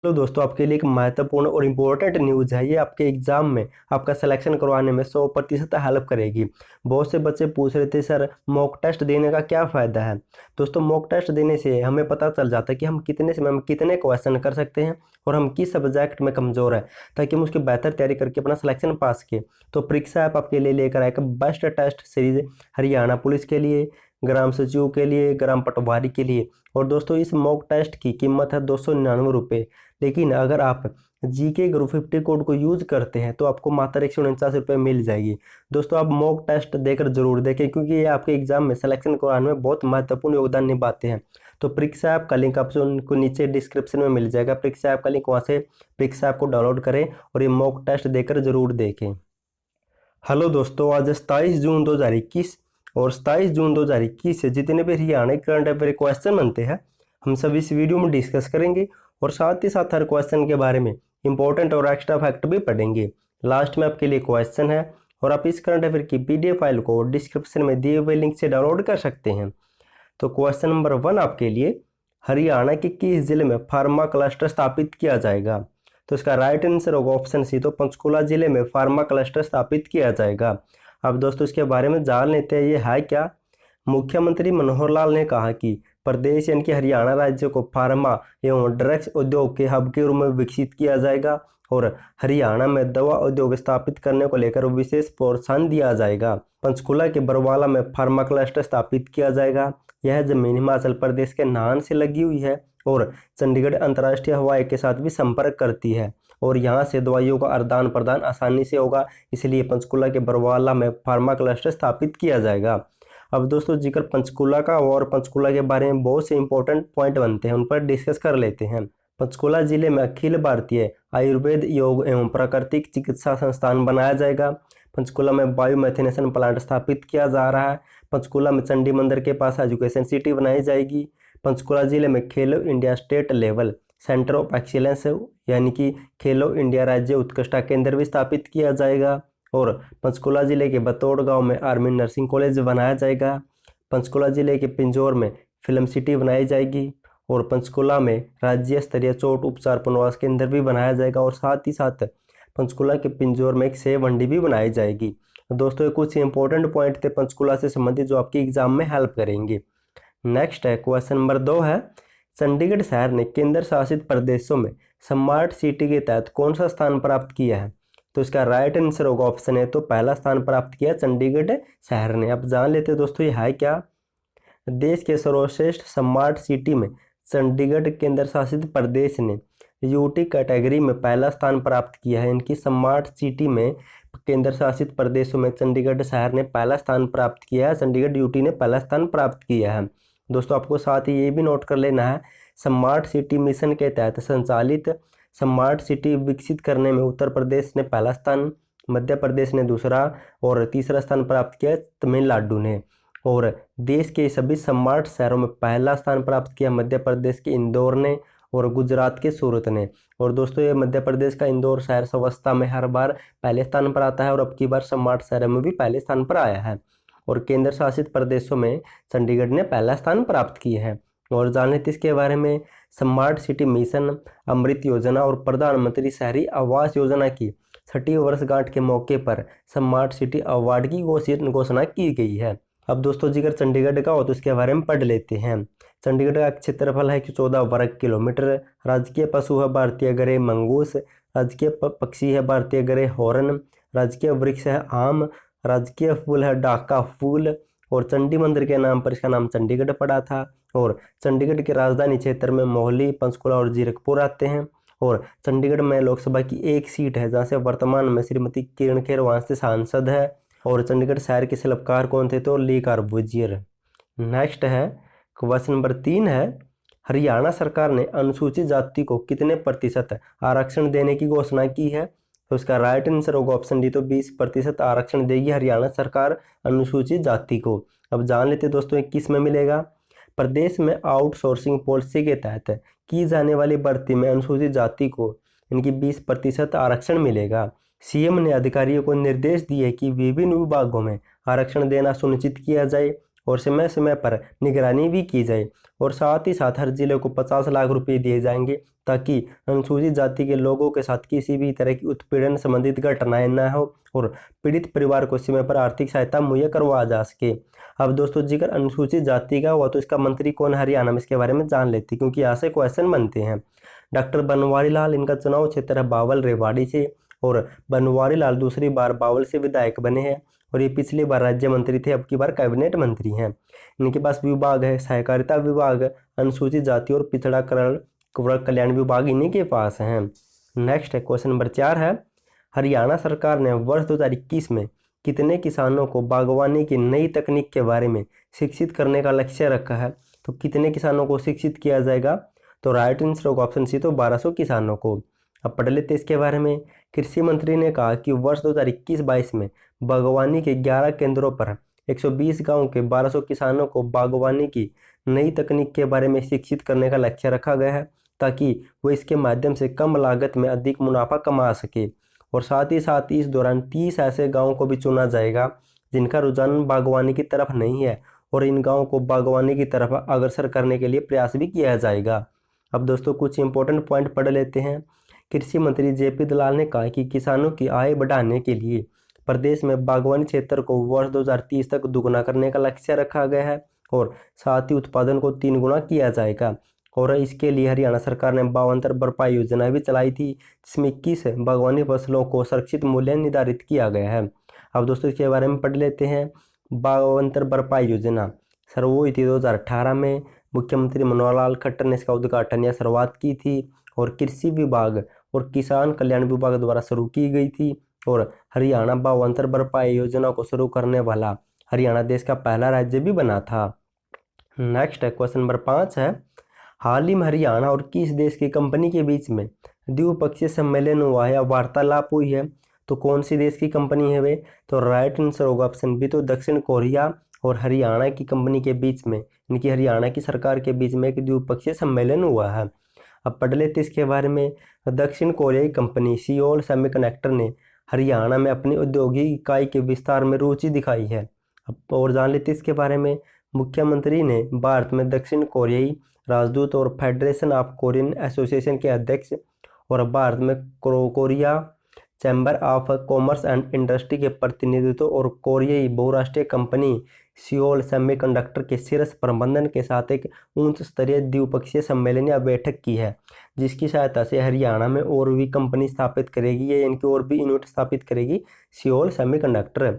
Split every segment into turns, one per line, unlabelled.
तो दोस्तों आपके लिए एक महत्वपूर्ण और इम्पोर्टेंट न्यूज़ है। ये आपके एग्जाम में आपका सिलेक्शन करवाने में 100% हेल्प करेगी। बहुत से बच्चे पूछ रहे थे सर मॉक टेस्ट देने का क्या फ़ायदा है। दोस्तों मॉक टेस्ट देने से हमें पता चल जाता है कि हम कितने समय में कितने क्वेश्चन कर सकते हैं और हम किस सब्जेक्ट में कमज़ोर हैं, ताकि हम उसकी बेहतर तैयारी करके अपना सिलेक्शन पास किए। तो परीक्षा ऐप आपके लिए लेकर आएगा best test series Haryana police के लिए, ग्राम सचिव के लिए, ग्राम पटवारी के लिए। और दोस्तों इस मॉक टेस्ट की कीमत है 299 रुपये। लेकिन अगर आप जीके ग्रुप 50 कोड को यूज़ करते हैं तो आपको मात्र 149 रुपये मिल जाएगी। दोस्तों आप मॉक टेस्ट देकर जरूर देखें, क्योंकि ये आपके एग्जाम में सिलेक्शन कराने में बहुत महत्वपूर्ण योगदान निभाते हैं। तो परीक्षा ऐप का लिंक आपसे उनको नीचे डिस्क्रिप्शन में मिल जाएगा। परीक्षा ऐप का लिंक वहाँ से परीक्षा ऐप को डाउनलोड करें और ये मॉक टेस्ट देकर जरूर देखें। हेलो दोस्तों, आज 27 जून 2021 और 27 जून 2021 से जितने भी हरियाणा करंट अफेयर क्वेश्चन बनते हैं हम सब इस वीडियो में डिस्कस करेंगे और साथ ही साथ हर क्वेश्चन के बारे में इंपॉर्टेंट और एक्स्ट्रा फैक्ट भी पढ़ेंगे। लास्ट में आपके लिए क्वेश्चन है और आप इस करंट अफेयर की PDF फाइल को डिस्क्रिप्शन में दिए हुए लिंक से डाउनलोड कर सकते हैं। तो क्वेश्चन नंबर 1 आपके लिए, हरियाणा के किस जिले में फार्मा क्लस्टर स्थापित किया जाएगा। तो इसका राइट आंसर होगा ऑप्शन सी, तो पंचकुला जिले में फार्मा क्लस्टर स्थापित किया जाएगा। अब दोस्तों इसके बारे में जान लेते हैं ये है क्या। मुख्यमंत्री मनोहर लाल ने कहा कि प्रदेश यानी कि हरियाणा राज्य को फार्मा एवं ड्रग्स उद्योग के हब के रूप में विकसित किया जाएगा और हरियाणा में दवा उद्योग स्थापित करने को लेकर विशेष प्रोत्साहन दिया जाएगा। पंचकुला के बरवाला में फार्मा क्लस्टर स्थापित किया जाएगा। यह जमीन हिमाचल प्रदेश के नाहन से लगी हुई है और चंडीगढ़ अंतर्राष्ट्रीय हवाई के साथ भी संपर्क करती है और यहाँ से दवाइयों का आदान प्रदान आसानी से होगा, इसलिए पंचकुला के बरवाला में फार्मा क्लस्टर स्थापित किया जाएगा। अब दोस्तों जिक्र पंचकुला का और पंचकुला के बारे में बहुत से इंपॉर्टेंट पॉइंट बनते हैं, उन पर डिस्कस कर लेते हैं। पंचकुला जिले में अखिल भारतीय आयुर्वेद योग एवं प्राकृतिक चिकित्सा संस्थान बनाया जाएगा। पंचकुला में बायोमेथिनेशन प्लांट स्थापित किया जा रहा है। पंचकुला में चंडी मंदिर के पास एजुकेशन सिटी बनाई जाएगी। पंचकुला जिले में खेलो India state level centre of excellence यानी कि खेलो इंडिया राज्य उत्कृष्टता केंद्र भी स्थापित किया जाएगा और पंचकुला जिले के बतौड़ गांव में आर्मी नर्सिंग कॉलेज बनाया जाएगा। पंचकुला जिले के पिंजौर में फिल्म सिटी बनाई जाएगी और पंचकुला में राज्य स्तरीय चोट उपचार पुनर्वास केंद्र भी बनाया जाएगा और साथ ही साथ पंचकुला के पिंजौर में एक सेब मंडी भी बनाई जाएगी। दोस्तों ये कुछ इंपॉर्टेंट पॉइंट थे पंचकुला से संबंधित जो आपके एग्जाम में हेल्प करेंगे। नेक्स्ट है क्वेश्चन नंबर 2 है, चंडीगढ़ शहर ने केंद्र शासित प्रदेशों में स्मार्ट सिटी के तहत कौन सा स्थान प्राप्त किया है। तो इसका राइट आंसर होगा ऑप्शन है, तो पहला स्थान प्राप्त किया चंडीगढ़ शहर ने। अब जान लेते हैं दोस्तों ये है क्या। देश के सर्वश्रेष्ठ स्मार्ट सिटी में चंडीगढ़ केंद्र शासित प्रदेश ने यूटी कैटेगरी में पहला स्थान प्राप्त किया है। इनकी स्मार्ट सिटी में केंद्र शासित प्रदेशों में चंडीगढ़ शहर ने पहला स्थान प्राप्त किया है। चंडीगढ़ यूटी ने पहला स्थान प्राप्त किया है। दोस्तों आपको साथ ही ये भी नोट कर लेना है, स्मार्ट सिटी मिशन के तहत संचालित स्मार्ट सिटी विकसित करने में उत्तर प्रदेश ने पहला स्थान, मध्य प्रदेश ने दूसरा और तीसरा स्थान प्राप्त किया तमिलनाडु ने। और देश के सभी स्मार्ट शहरों में पहला स्थान प्राप्त किया मध्य प्रदेश के इंदौर ने और गुजरात के सूरत ने। और दोस्तों ये मध्य प्रदेश का इंदौर शहर स्वास्थ्य में हर बार पहले स्थान पर आता है और अब की बार स्मार्ट शहरों में भी पहले स्थान पर आया है और केंद्र शासित प्रदेशों में चंडीगढ़ ने पहला स्थान प्राप्त किया है। और जान लेते इसके बारे में, स्मार्ट सिटी मिशन, अमृत योजना और प्रधानमंत्री शहरी आवास योजना की 6वीं वर्षगांठ के मौके पर स्मार्ट सिटी अवार्ड की घोषणा की गई है। अब दोस्तों जिक्र चंडीगढ़ का हो तो इसके बारे में पढ़ लेते हैं। चंडीगढ़ का क्षेत्रफल है कि 14 वर्ग किलोमीटर। राजकीय पशु है भारतीय गरे मंगूस। राजकीय पक्षी है भारतीय गरे हॉर्न। राजकीय वृक्ष है आम। राजकीय फूल है डाका फूल और चंडी मंदिर के नाम पर इसका नाम चंडीगढ़ पड़ा था। और चंडीगढ़ के राजधानी क्षेत्र में मोहाली, पंचकुला और जीरकपुर आते हैं और चंडीगढ़ में लोकसभा की एक सीट है जहां से वर्तमान में श्रीमती किरण खेर वहां से सांसद है। और चंडीगढ़ शहर के शिल्पकार कौन थे, तो ली कार्बूजियर। नेक्स्ट है क्वेश्चन नंबर 3 है, हरियाणा सरकार ने अनुसूचित जाति को कितने प्रतिशत आरक्षण देने की घोषणा की है। तो इसका राइट आंसर होगा ऑप्शन डी, तो 20% आरक्षण देगी हरियाणा सरकार अनुसूचित जाति को। अब जान लेते दोस्तों किस में मिलेगा। प्रदेश में आउटसोर्सिंग पॉलिसी के तहत की जाने वाली भर्ती में अनुसूचित जाति को इनकी 20% आरक्षण मिलेगा। सीएम ने अधिकारियों को निर्देश दिए कि विभिन्न विभागों में आरक्षण देना सुनिश्चित किया जाए और समय समय पर निगरानी भी की जाए। और साथ ही साथ हर जिले को 50 लाख रुपए दिए जाएंगे ताकि अनुसूचित जाति के लोगों के साथ किसी भी तरह की उत्पीड़न संबंधित घटनाएं न हो और पीड़ित परिवार को समय पर आर्थिक सहायता मुहैया करवा जा सके। अब दोस्तों जिक्र अनुसूचित जाति का हुआ तो इसका मंत्री कौन हरियाणा में, इसके बारे में जान लेते हैं क्योंकि यहाँ से क्वेश्चन बनते हैं। डॉक्टर बनवारी लाल, इनका चुनाव क्षेत्र है बावल रेवाड़ी से और बनवारी लाल दूसरी बार बावल से विधायक बने हैं और ये पिछली बार राज्य मंत्री थे, अब की बार कैबिनेट मंत्री हैं। इनके पास विभाग है सहकारिता विभाग, अनुसूचित जाति और पिछड़ा कल्याण विभाग इन्हीं के पास हैं। नेक्स्ट है क्वेश्चन नंबर 4 है, हरियाणा सरकार ने वर्ष 2021 में कितने किसानों को बागवानी की नई तकनीक के बारे में शिक्षित करने का लक्ष्य रखा है? तो कितने किसानों को शिक्षित किया जाएगा? तो राइट आंसर होगा ऑप्शन सी, तो 1200 किसानों को। अब पढ़ लेते इसके बारे में। कृषि मंत्री ने कहा कि वर्ष 2021-22 में बागवानी के 11 केंद्रों पर 120 गांव के 1200 किसानों को बागवानी की नई तकनीक के बारे में शिक्षित करने का लक्ष्य रखा गया है ताकि वो इसके माध्यम से कम लागत में अधिक मुनाफा कमा सके। और साथ ही साथ इस दौरान 30 ऐसे गाँव को भी चुना जाएगा जिनका रुझान बागवानी की तरफ नहीं है और इन गाँव को बागवानी की तरफ अग्रसर करने के लिए प्रयास भी किया जाएगा। अब दोस्तों कुछ इंपॉर्टेंट पॉइंट पढ़ लेते हैं। कृषि मंत्री जेपी दलाल ने कहा कि किसानों की आय बढ़ाने के लिए प्रदेश में बागवानी क्षेत्र को वर्ष 2030 तक दुगना करने का लक्ष्य रखा गया है और साथ ही उत्पादन को 3 गुना किया जाएगा। और इसके लिए हरियाणा सरकार ने 52 भरपाई योजना भी चलाई थी जिसमें 21 बागवानी फसलों को संरक्षित मूल्य निर्धारित किया गया है। अब दोस्तों इसके बारे में पढ़ लेते हैं। 52 भरपाई योजना शुरू हुई थी 2018 में। मुख्यमंत्री मनोहर लाल खट्टर ने इसका उद्घाटन या शुरुआत की थी और कृषि विभाग और किसान कल्याण विभाग द्वारा शुरू की गई थी। और हरियाणा 52 भरपाई योजना को शुरू करने वाला हरियाणा देश का पहला राज्य भी बना था। नेक्स्ट है क्वेश्चन नंबर 5 है, हाल ही में हरियाणा और किस देश की कंपनी के बीच में द्विपक्षीय सम्मेलन हुआ है या वार्तालाप हुई है? तो कौन सी देश की कंपनी है वे? तो राइट आंसर होगा ऑप्शन बी, तो दक्षिण कोरिया और हरियाणा की कंपनी के बीच में, इनकी हरियाणा की सरकार के बीच में एक द्विपक्षीय सम्मेलन हुआ है। अब पढ़ लेते इसके बारे में। दक्षिण कोरियाई कंपनी सियोल सेमीकंडक्टर ने हरियाणा में अपनी औद्योगिक इकाई के विस्तार में रुचि दिखाई है। अब और जान लेते इसके बारे में। मुख्यमंत्री ने भारत में दक्षिण कोरियाई राजदूत और फेडरेशन ऑफ कोरियन एसोसिएशन के अध्यक्ष और भारत में Korea chamber of commerce and industry के प्रतिनिधित्व और कोरियाई बहुराष्ट्रीय कंपनी सियोल सेमीकंडक्टर के शीर्ष प्रबंधन के साथ एक उच्च स्तरीय द्विपक्षीय सम्मेलन या बैठक की है जिसकी सहायता से हरियाणा में और भी कंपनी स्थापित करेगी या इनकी और भी यूनिट स्थापित करेगी सियोल सेमीकंडक्टर।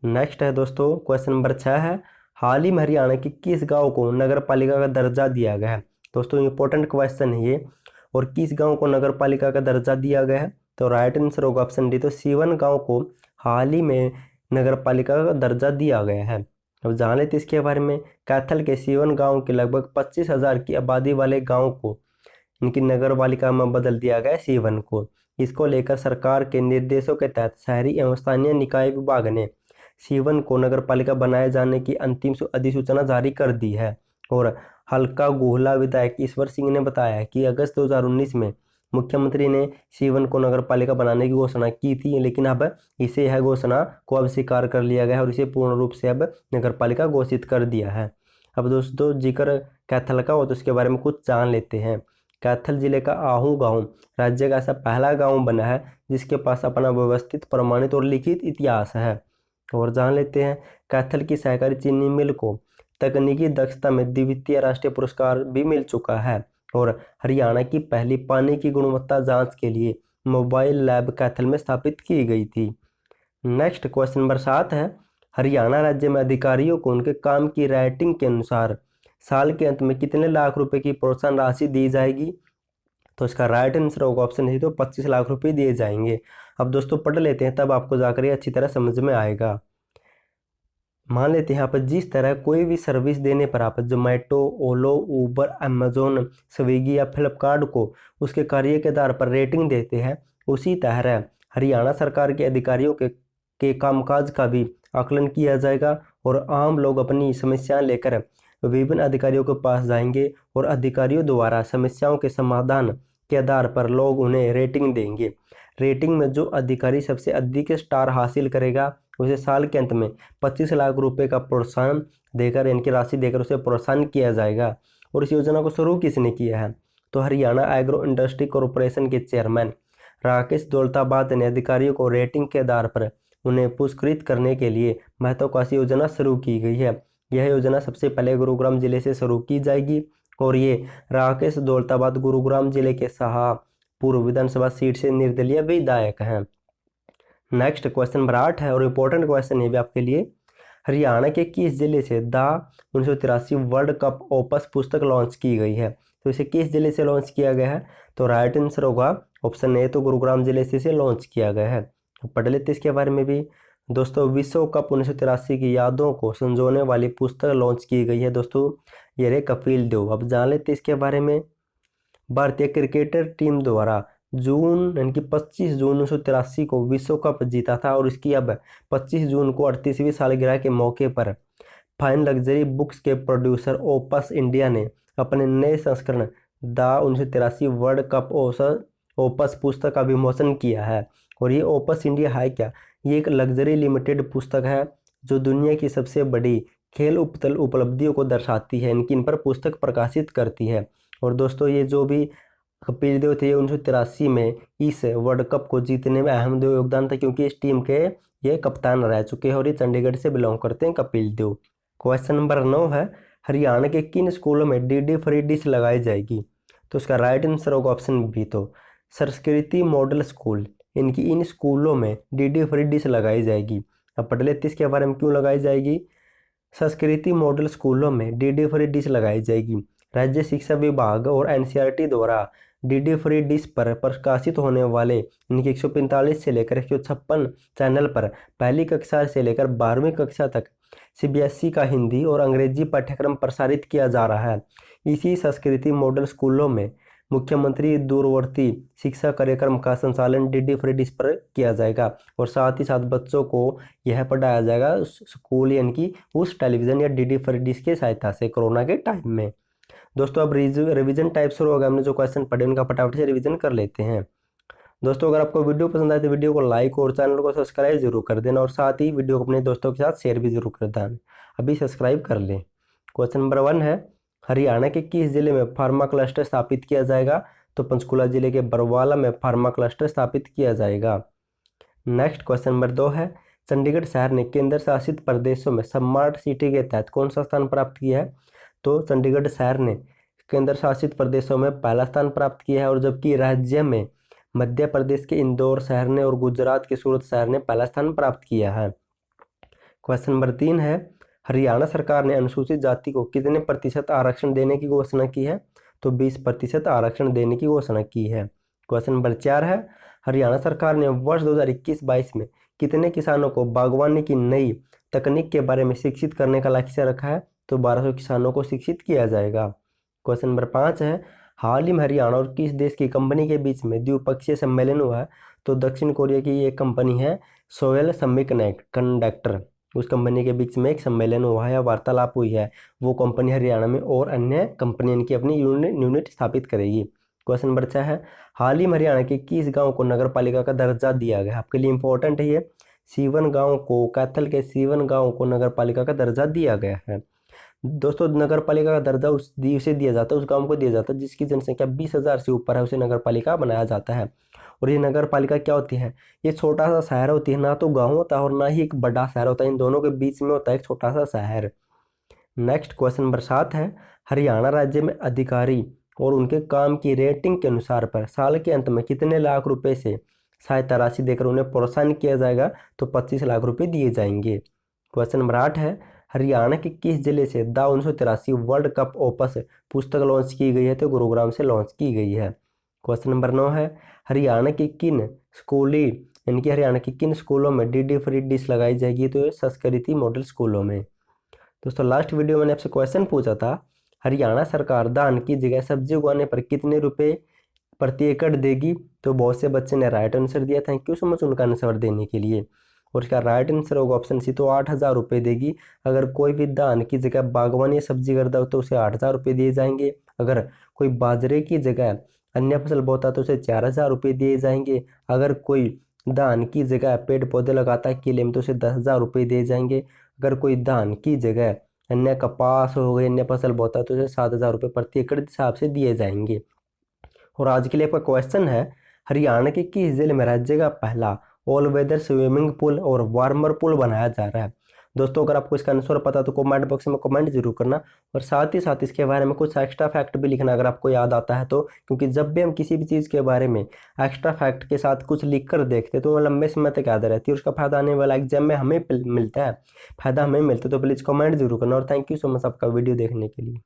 नेक्स्ट है दोस्तों क्वेश्चन नंबर 6 है, हाल ही में हरियाणा के किस गांव को नगर पालिका का दर्जा दिया गया है? दोस्तों इंपॉर्टेंट क्वेश्चन है ये। और किस गांव को नगर पालिका का दर्जा दिया गया है? तो राइट आंसर होगा ऑप्शन डी, तो सीवन गांव को हाल ही में नगर पालिका का दर्जा दिया गया है। अब जान लेते इसके बारे में। कैथल के सीवन गांव के लगभग 25,000 की आबादी वाले गांव को इनकी नगर पालिका में बदल दिया गया सीवन को। इसको लेकर सरकार के निर्देशों के तहत शहरी एवं स्थानीय निकाय विभाग ने सीवन को नगर पालिका बनाए जाने की अंतिम अधिसूचना जारी कर दी है। और हल्का गुहला विधायक ईश्वर सिंह ने बताया कि अगस्त 2019 में मुख्यमंत्री ने सीवन को नगर पालिका बनाने की घोषणा की थी, लेकिन अब इसे यह घोषणा को अब स्वीकार कर लिया गया है और इसे पूर्ण रूप से अब नगर पालिका घोषित कर दिया है। अब दोस्तों जिक्र कैथल का हो तो उसके बारे में कुछ जान लेते हैं। कैथल जिले का आहू गांव राज्य का ऐसा पहला गांव बना है जिसके पास अपना व्यवस्थित, प्रमाणित और लिखित इतिहास है। और जान लेते हैं कैथल की सहकारी चीनी मिल को तकनीकी दक्षता में द्वितीय राष्ट्रीय पुरस्कार भी मिल चुका है। और हरियाणा की पहली पानी की गुणवत्ता जांच के लिए मोबाइल लैब कैथल में स्थापित की गई थी। नेक्स्ट क्वेश्चन नंबर 7 है, हरियाणा राज्य में अधिकारियों को उनके काम की रेटिंग के अनुसार साल के अंत में कितने लाख रुपए की प्रोत्साहन राशि दी जाएगी? तो इसका राइट आंसर होगा ऑप्शन डी, तो 25 लाख रुपए दिए जाएंगे। अब दोस्तों पढ़ लेते हैं तब आपको जाकर ये अच्छी तरह समझ में आएगा। मान लेते हैं आप जिस तरह कोई भी सर्विस देने पर आप जोमेटो, ओलो, उबर, अमेजोन, स्विगी या फ्लिपकार्ट को उसके कार्य के आधार पर रेटिंग देते हैं, उसी तरह हरियाणा सरकार के अधिकारियों के कामकाज का भी आकलन किया जाएगा और आम लोग अपनी समस्याएं लेकर विभिन्न अधिकारियों के पास जाएंगे और अधिकारियों द्वारा समस्याओं के समाधान के आधार पर लोग उन्हें रेटिंग देंगे। रेटिंग में जो अधिकारी सबसे अधिक स्टार हासिल करेगा उसे साल के अंत में 25 लाख रुपए का प्रोत्साहन देकर, इनकी राशि देकर उसे प्रोत्साहन किया जाएगा। और इस योजना को शुरू किसने किया है? तो हरियाणा एग्रो इंडस्ट्री कॉरपोरेशन के चेयरमैन राकेश दौलताबाद ने अधिकारियों को रेटिंग के आधार पर उन्हें पुरस्कृत करने के लिए महत्वाकांक्षी योजना शुरू की गई है। यह योजना सबसे पहले गुरुग्राम जिले से शुरू की जाएगी और ये राकेश दौलताबाद गुरुग्राम जिले के शाहपुर विधानसभा सीट से निर्दलीय विधायक हैं। नेक्स्ट क्वेश्चन नंबर 8 है और इम्पोर्टेंट क्वेश्चन है भी आपके लिए। हरियाणा के किस जिले से द 1983 वर्ल्ड कप ओपस पुस्तक लॉन्च की गई है? तो इसे किस जिले से लॉन्च किया गया है? तो राइट आंसर होगा ऑप्शन ए, तो गुरुग्राम जिले से इसे लॉन्च किया गया है। तो पढ़ लेते इसके बारे में भी। दोस्तों विश्व कप 1983 की यादों को संजोने वाली पुस्तक लॉन्च की गई है। दोस्तों ये रे कपिल देव। अब जान लेते इसके बारे में। भारतीय क्रिकेटर टीम द्वारा यानी कि 25 जून 1983 को विश्व कप जीता था और इसकी अब 25 जून को 38वीं सालगिरह के मौके पर फाइन लग्जरी बुक्स के प्रोड्यूसर ओपस इंडिया ने अपने नए संस्करण द 1983 वर्ल्ड कप ओपस पुस्तक का विमोचन किया है। और ये ओपस इंडिया है क्या? ये एक लग्जरी लिमिटेड पुस्तक है जो दुनिया की सबसे बड़ी खेल उपलब्धियों को दर्शाती है। इन पर पुस्तक प्रकाशित करती है। और दोस्तों ये जो भी कपिल देव थे 1983 में इस वर्ल्ड कप को जीतने में अहम योगदान था, क्योंकि इस टीम के ये कप्तान रह चुके हैं और ये चंडीगढ़ से बिलोंग करते हैं कपिल देव। क्वेश्चन नंबर 9 है हरियाणा के किन स्कूलों में डीडी फ्री डिश लगाई जाएगी? तो इसका राइट आंसर होगा ऑप्शन बी, तो संस्कृति मॉडल स्कूल। इन स्कूलों में डीडी फ्री डिश लगाई जाएगी। अब पढ़ लेते इसके बारे में क्यों लगाई जाएगी। संस्कृति मॉडल स्कूलों में डीडी फ्री डिश लगाई जाएगी। राज्य शिक्षा विभाग और एनसीईआरटी द्वारा डीडी फ्री डिश पर प्रकाशित होने वाले इनके 145 से लेकर 156 चैनल पर पहली कक्षा से लेकर 12वीं कक्षा तक सीबीएसई का हिंदी और अंग्रेजी पाठ्यक्रम प्रसारित किया जा रहा है। इसी संस्कृति मॉडल स्कूलों में मुख्यमंत्री दूरवर्ती शिक्षा कार्यक्रम का संचालन डीडी फ्री डिश पर किया जाएगा और साथ ही साथ बच्चों को यह पढ़ाया जाएगा स्कूल यानी कि उस टेलीविज़न या डीडी फ्री डिश की सहायता से कोरोना के टाइम में। दोस्तों अब रिवीजन टाइप शुरू होगा। हमने जो क्वेश्चन पढ़े उनका फटाफट से रिवीजन कर लेते हैं। दोस्तों अगर आपको वीडियो पसंद आए तो वीडियो को लाइक और चैनल को सब्सक्राइब जरूर कर देना और साथ ही वीडियो को अपने दोस्तों के साथ शेयर भी जरूर कर देना। अभी सब्सक्राइब कर लें। क्वेश्चन नंबर 1 है हरियाणा के किस जिले में फार्मा क्लस्टर स्थापित किया जाएगा? तो पंचकुला जिले के बरवाला में फार्मा क्लस्टर स्थापित किया जाएगा। नेक्स्ट क्वेश्चन नंबर 2 है चंडीगढ़ शहर ने केंद्र शासित प्रदेशों में स्मार्ट सिटी के तहत कौन सा स्थान प्राप्त किया है? तो चंडीगढ़ शहर ने केंद्र शासित प्रदेशों में पहला स्थान प्राप्त किया है और जबकि राज्य में मध्य प्रदेश के इंदौर शहर ने और गुजरात के सूरत शहर ने पहला स्थान प्राप्त किया है। क्वेश्चन नंबर 3 है हरियाणा सरकार ने अनुसूचित जाति को कितने प्रतिशत आरक्षण देने की घोषणा की है? तो 20% आरक्षण देने की घोषणा की है। क्वेश्चन नंबर 4 है हरियाणा सरकार ने वर्ष 2021-22 में कितने किसानों को बागवानी की नई तकनीक के बारे में शिक्षित करने का लक्ष्य रखा है? तो 1200 किसानों को शिक्षित किया जाएगा। क्वेश्चन नंबर 5 है हाल ही में हरियाणा और किस देश की कंपनी के बीच में द्विपक्षीय सम्मेलन हुआ है? तो दक्षिण कोरिया की ये कंपनी है सोयल सेमीकंडक्टर। उस कंपनी के बीच में एक सम्मेलन हुआ है, वार्तालाप हुई है। वो कंपनी हरियाणा में और अन्य कंपनियों की अपनी यूनिट स्थापित करेगी। क्वेश्चन नंबर 6 है हाल ही में हरियाणा के किस गांव को नगर पालिका का दर्जा दिया गया? आपके लिए इंपॉर्टेंट है ये। सीवन गांव को, कैथल के सीवन गांव को नगर पालिका का दर्जा दिया गया है। दोस्तों नगर पालिका का दर्जा उसे दिया जाता है, उस गांव को दिया जाता है जिसकी जनसंख्या 20,000 से ऊपर है, उसे नगर पालिका बनाया जाता है। और ये नगर पालिका क्या होती है? ये छोटा सा शहर होती है, ना तो गांव होता है और ना ही एक बड़ा शहर होता है, इन दोनों के बीच में होता है एक छोटा सा शहर। नेक्स्ट क्वेश्चन नंबर 7 है हरियाणा राज्य में अधिकारी और उनके काम की रेटिंग के अनुसार पर साल के अंत में कितने लाख रुपए से सहायता राशि देकर उन्हें प्रोत्साहन किया जाएगा? तो 25 लाख रुपए दिए जाएंगे। क्वेश्चन नंबर 8 है हरियाणा के किस जिले से द 1983 वर्ल्ड कप ओपस पुस्तक लॉन्च की गई है? तो गुरुग्राम से लॉन्च की गई है। क्वेश्चन नंबर 9 है हरियाणा के किन स्कूलों में डीडी फ्री डिश लगाई जाएगी? तो ये संस्कृति मॉडल स्कूलों में। दोस्तों लास्ट वीडियो मैंने आपसे क्वेश्चन पूछा था हरियाणा सरकार धान की जगह सब्जी उगाने पर कितने रुपए प्रति एकड़ देगी? तो बहुत से बच्चे ने राइट आंसर दिया। थैंक यू सो मच उनका आंसर देने के लिए। और इसका राइट आंसर होगा ऑप्शन सी, तो 8,000 रुपये देगी। अगर कोई भी धान की जगह बागवानी या सब्जी करता हो तो उसे 8,000 रुपये दिए जाएंगे। अगर कोई बाजरे की जगह अन्य फसल बोता है तो उसे 4,000 रुपये दिए जाएंगे। अगर कोई धान की जगह पेड़ पौधे लगाता है किले में तो उसे 10,000 रुपये दिए जाएंगे। अगर कोई धान की जगह अन्य कपास हो गई, अन्य फसल बोता है तो उसे 7,000 रुपये प्रति एकड़ के हिसाब से दिए जाएंगे। और आज के लिए आपका क्वेश्चन है, हरियाणा के किस जिले में राज्य का पहला ऑल वेदर स्विमिंग पूल और वार्मर पूल बनाया जा रहा है। दोस्तों अगर आपको इसका आंसर पता तो कमेंट बॉक्स में कमेंट जरूर करना, और साथ ही साथ इसके बारे में कुछ एक्स्ट्रा फैक्ट भी लिखना अगर आपको याद आता है तो, क्योंकि जब भी हम किसी भी चीज़ के बारे में एक्स्ट्रा फैक्ट के साथ कुछ लिख कर देखते तो वो लंबे समय तक याद रहती है, उसका फायदा आने वाला एग्जाम में हमें मिलता है, फायदा हमें मिलता है। तो प्लीज़ कमेंट जरूर करना, और थैंक यू सो मच आपका वीडियो देखने के लिए।